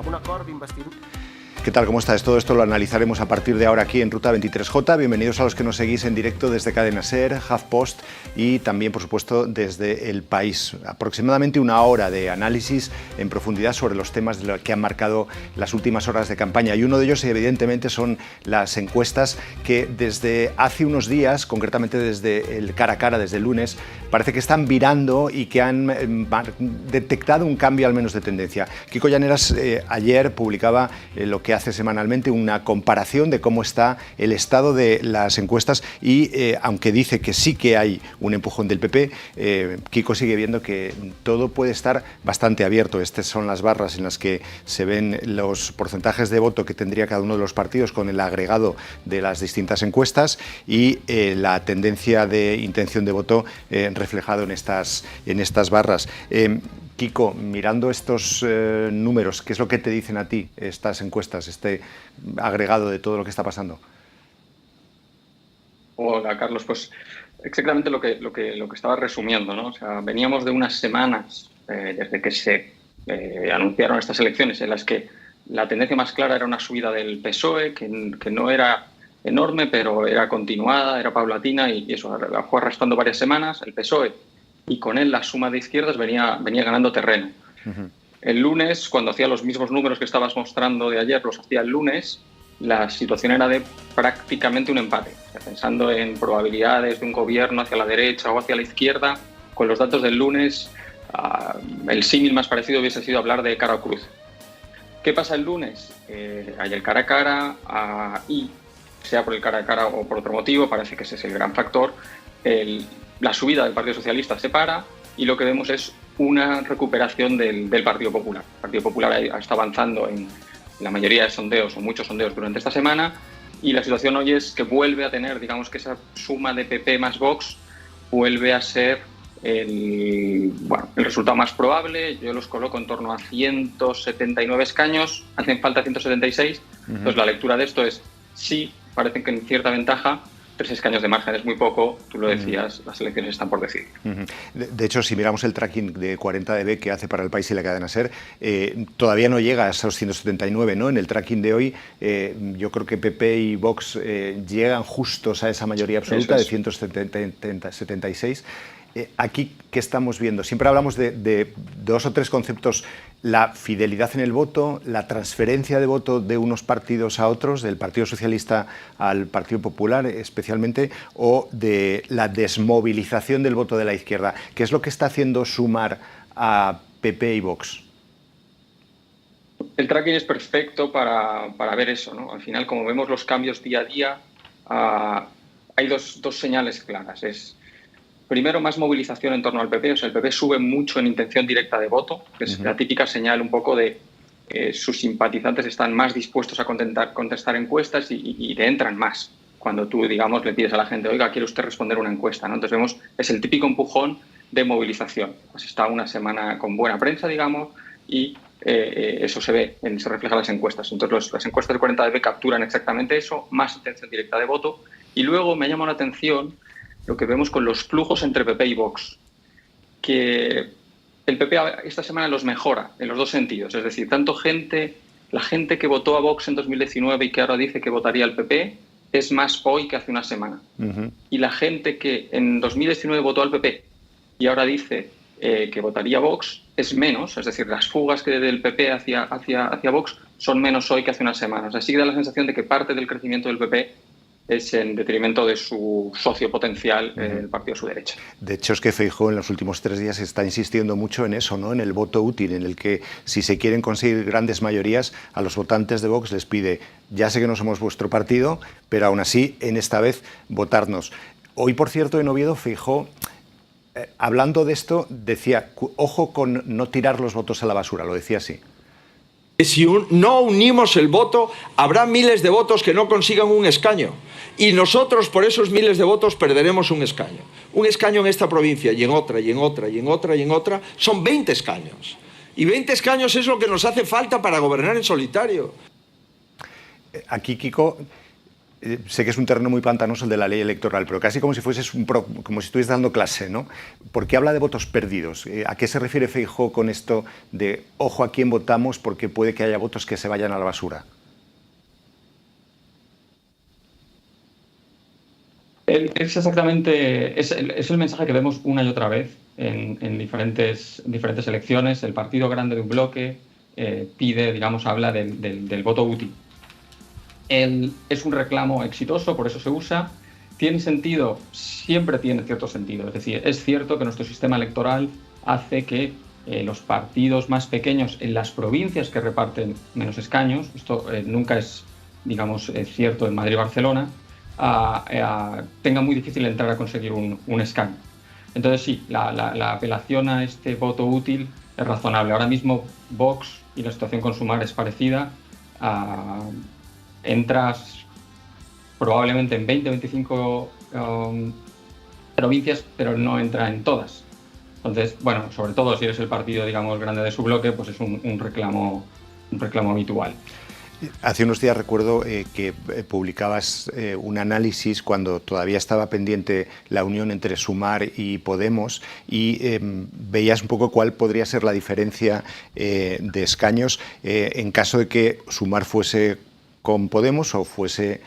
amb un acord d'investidura. ¿Qué tal? ¿Cómo estás? Todo esto lo analizaremos a partir de ahora aquí en Ruta 23J. Bienvenidos a los que nos seguís en directo desde Cadena SER, HuffPost y también, por supuesto, desde El País. Aproximadamente una hora de análisis en profundidad sobre los temas que han marcado las últimas horas de campaña. Y uno de ellos, evidentemente, son las encuestas que desde hace unos días, concretamente desde el cara a cara, desde el lunes, parece que están virando y que han detectado un cambio al menos de tendencia. Kiko Llaneras ayer publicaba lo que hace semanalmente una comparación de cómo está el estado de las encuestas y aunque dice que sí que hay un empujón del PP, Kiko sigue viendo que todo puede estar bastante abierto. Estas son las barras en las que se ven los porcentajes de voto que tendría cada uno de los partidos con el agregado de las distintas encuestas y la tendencia de intención de voto reflejado en estas barras. Kiko, mirando estos números, ¿qué es lo que te dicen a ti estas encuestas, este agregado de todo lo que está pasando? Hola, Carlos. Pues exactamente lo que estaba resumiendo, ¿no? O sea, veníamos de unas semanas desde que se anunciaron estas elecciones en las que la tendencia más clara era una subida del PSOE, que no era enorme, pero era continuada, era paulatina y eso la fue arrastrando varias semanas el PSOE. Y con él la suma de izquierdas venía ganando terreno. El lunes, cuando hacía los mismos números que estabas mostrando de ayer, los hacía el lunes, la situación era de prácticamente un empate. O sea, pensando en probabilidades de un gobierno hacia la derecha o hacia la izquierda, con los datos del lunes, el símil más parecido hubiese sido hablar de cara o cruz. ¿Qué pasa el lunes? Hay el cara a cara y, sea por el cara a cara o por otro motivo, parece que ese es el gran factor, la subida del Partido Socialista se para y lo que vemos es una recuperación del Partido Popular. El Partido Popular está avanzando en la mayoría de sondeos o muchos sondeos durante esta semana y la situación hoy es que vuelve a tener, digamos que esa suma de PP más Vox vuelve a ser el resultado más probable. Yo los coloco en torno a 179 escaños, hacen falta 176. Entonces la lectura de esto es sí, parecen que en cierta ventaja. 3 escaños de margen es muy poco, tú lo decías, las elecciones están por decidir. De hecho, si miramos el tracking de 40dB que hace para El País y la cadena SER, todavía no llega a esos 179, ¿no? En el tracking de hoy, yo creo que PP y Vox llegan justos a esa mayoría absoluta de 176. Aquí, ¿qué estamos viendo? Siempre hablamos de 2 o 3 conceptos: la fidelidad en el voto, la transferencia de voto de unos partidos a otros, del Partido Socialista al Partido Popular especialmente, o de la desmovilización del voto de la izquierda. ¿Qué es lo que está haciendo Sumar a PP y Vox? El tracking es perfecto para ver eso, ¿no? Al final, como vemos los cambios día a día, hay dos señales claras. Primero, más movilización en torno al PP. O sea, el PP sube mucho en intención directa de voto, que es la típica señal un poco de sus simpatizantes están más dispuestos a contestar encuestas y te entran más. Cuando tú, digamos, le pides a la gente, oiga, ¿quiere usted responder una encuesta? ¿No? Entonces vemos, es el típico empujón de movilización. Pues está una semana con buena prensa, digamos, y eso se ve, se refleja en las encuestas. Entonces las encuestas de 40dB capturan exactamente eso, más intención directa de voto. Y luego me llama la atención lo que vemos con los flujos entre PP y Vox, que el PP esta semana los mejora en los dos sentidos. Es decir, la gente que votó a Vox en 2019 y que ahora dice que votaría al PP es más hoy que hace una semana. Y la gente que en 2019 votó al PP y ahora dice que votaría a Vox es menos. Es decir, las fugas que del PP hacia Vox son menos hoy que hace una semana. O sea, sí que da la sensación de que parte del crecimiento del PP es en detrimento de su socio potencial, el partido a su derecha. De hecho, es que Feijóo en los últimos 3 días está insistiendo mucho en eso, ¿no? En el voto útil, en el que si se quieren conseguir grandes mayorías, a los votantes de Vox les pide, ya sé que no somos vuestro partido, pero aún así, en esta vez, votarnos. Hoy, por cierto, en Oviedo, Feijóo, hablando de esto, decía, ojo con no tirar los votos a la basura, lo decía así. Si no unimos el voto, habrá miles de votos que no consigan un escaño. Y nosotros, por esos miles de votos, perderemos un escaño. Un escaño en esta provincia y en otra, y en otra, y en otra, y en otra, son 20 escaños. Y 20 escaños es lo que nos hace falta para gobernar en solitario. Aquí, Kiko, sé que es un terreno muy pantanoso el de la ley electoral, pero casi como si fueses como si estuvieses dando clase, ¿no? ¿Por qué habla de votos perdidos? ¿A qué se refiere Feijóo con esto de ojo a quién votamos porque puede que haya votos que se vayan a la basura? Es exactamente, es el mensaje que vemos una y otra vez en diferentes elecciones. El partido grande de un bloque pide, digamos, habla del voto útil. Es un reclamo exitoso, por eso se usa. ¿Tiene sentido? Siempre tiene cierto sentido. Es decir, es cierto que nuestro sistema electoral hace que los partidos más pequeños en las provincias que reparten menos escaños, esto nunca es, digamos, cierto en Madrid y Barcelona, tenga muy difícil entrar a conseguir un escaño. Entonces sí, la apelación a este voto útil es razonable. Ahora mismo Vox y la situación con Sumar es parecida. Entras probablemente en 20 o 25 provincias, pero no entra en todas. Entonces, bueno, sobre todo si eres el partido, digamos, grande de su bloque, pues es un reclamo habitual. Hace unos días recuerdo que publicabas un análisis cuando todavía estaba pendiente la unión entre Sumar y Podemos y veías un poco cuál podría ser la diferencia de escaños en caso de que Sumar fuese con Podemos o fuese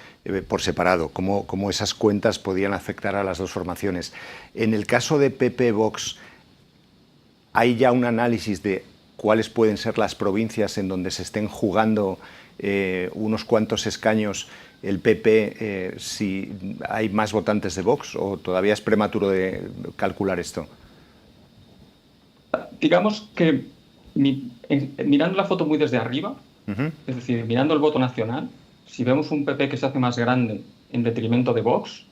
por separado, cómo esas cuentas podían afectar a las dos formaciones. En el caso de PP-Vox, ¿hay ya un análisis de cuáles pueden ser las provincias en donde se estén jugando unos cuantos escaños el PP si hay más votantes de Vox, o todavía es prematuro de calcular esto? Digamos que mirando la foto muy desde arriba, es decir, mirando el voto nacional, si vemos un PP que se hace más grande en detrimento de Vox,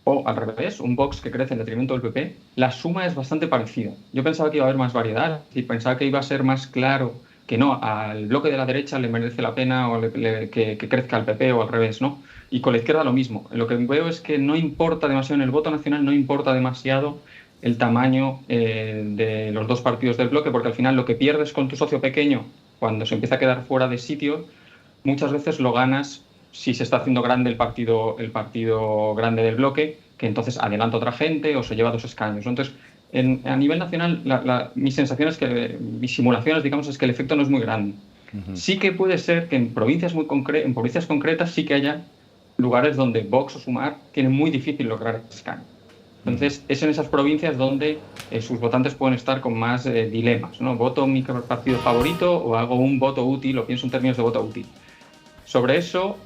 o al revés, un Vox que crece en detrimento del PP, la suma es bastante parecida. Yo pensaba que iba a haber más variedad, y pensaba que iba a ser más claro que no, al bloque de la derecha le merece la pena o que crezca el PP o al revés, ¿no? Y con la izquierda lo mismo. Lo que veo es que no importa demasiado en el voto nacional, no importa demasiado el tamaño de los dos partidos del bloque, porque al final lo que pierdes con tu socio pequeño cuando se empieza a quedar fuera de sitio, muchas veces lo ganas si se está haciendo grande el partido grande del bloque, que entonces adelanta otra gente o se lleva 2 escaños. Entonces, a nivel nacional, mis sensaciones, mis simulaciones, digamos, es que el efecto no es muy grande. Sí que puede ser que en provincias concretas sí que haya lugares donde Vox o Sumar tienen muy difícil lograr escaño. Entonces, es en esas provincias donde sus votantes pueden estar con más dilemas, ¿no? ¿Voto mi partido favorito o hago un voto útil o pienso en términos de voto útil? Sobre eso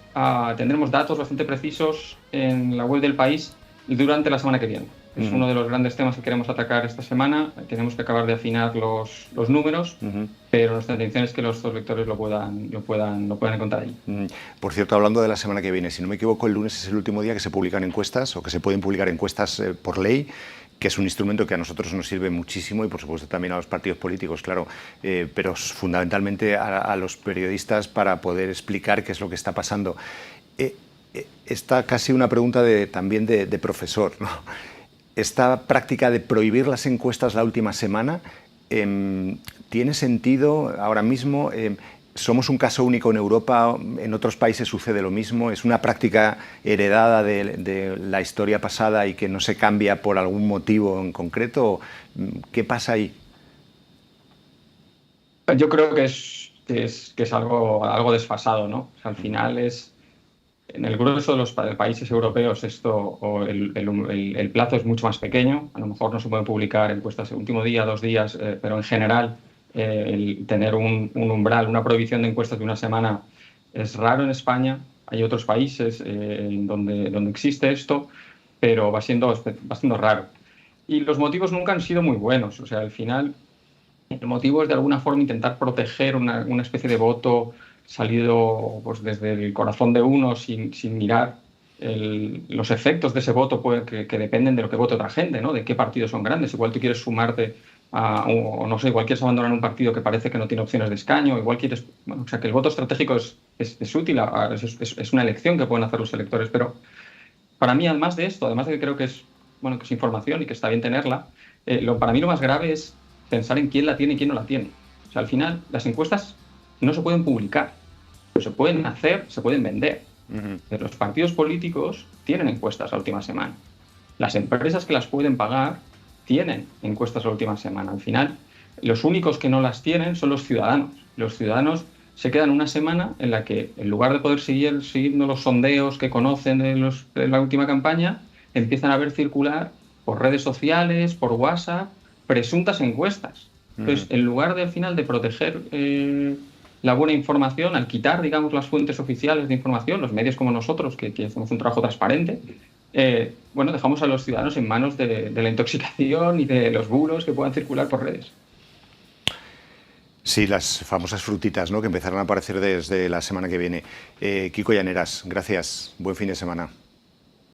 tendremos datos bastante precisos en la web del País durante la semana que viene. Es uno de los grandes temas que queremos atacar esta semana. Tenemos que acabar de afinar los números, pero nuestra intención es que los lectores lo puedan encontrar allí. Por cierto, hablando de la semana que viene, si no me equivoco, el lunes es el último día que se publican encuestas o que se pueden publicar encuestas por ley, que es un instrumento que a nosotros nos sirve muchísimo y por supuesto también a los partidos políticos, claro, pero fundamentalmente a los periodistas para poder explicar qué es lo que está pasando. Esta casi una pregunta también de profesor, ¿no? Esta práctica de prohibir las encuestas la última semana, ¿tiene sentido ahora mismo? ¿Somos un caso único en Europa? ¿En otros países sucede lo mismo? ¿Es una práctica heredada de la historia pasada y que no se cambia por algún motivo en concreto? ¿Qué pasa ahí? Yo creo que es algo desfasado, ¿no? O sea, al final en el grueso de los países europeos el plazo es mucho más pequeño. A lo mejor no se pueden publicar encuestas el último día, 2 días, pero en general el tener un umbral, una prohibición de encuestas de una semana es raro en España. Hay otros países donde existe esto, pero va siendo raro. Y los motivos nunca han sido muy buenos. O sea, al final el motivo es de alguna forma intentar proteger una especie de voto salido pues, desde el corazón de uno sin mirar los efectos de ese voto que dependen de lo que vote otra gente, ¿no? De qué partidos son grandes. Igual tú quieres sumarte o no sé, igual quieres abandonar un partido que parece que no tiene opciones de escaño, igual quieres... Bueno, o sea, que el voto estratégico es útil, es una elección que pueden hacer los electores, pero para mí, además de esto, además de que creo que es información y que está bien tenerla, para mí lo más grave es pensar en quién la tiene y quién no la tiene. O sea, al final, las encuestas no se pueden publicar, pero se pueden hacer, se pueden vender. Los partidos políticos tienen encuestas la última semana. Las empresas que las pueden pagar tienen encuestas la última semana. Al final, los únicos que no las tienen son los ciudadanos. Los ciudadanos se quedan una semana en la que, en lugar de poder seguir siguiendo los sondeos que conocen de la última campaña, empiezan a ver circular por redes sociales, por WhatsApp, presuntas encuestas. Entonces, en lugar de, al final, de proteger la buena información, al quitar, digamos, las fuentes oficiales de información, los medios como nosotros, que hacemos un trabajo transparente, bueno, dejamos a los ciudadanos en manos de la intoxicación y de los bulos que puedan circular por redes. Sí, las famosas frutitas, ¿no?, que empezarán a aparecer desde la semana que viene. Quico Llaneras, gracias. Buen fin de semana.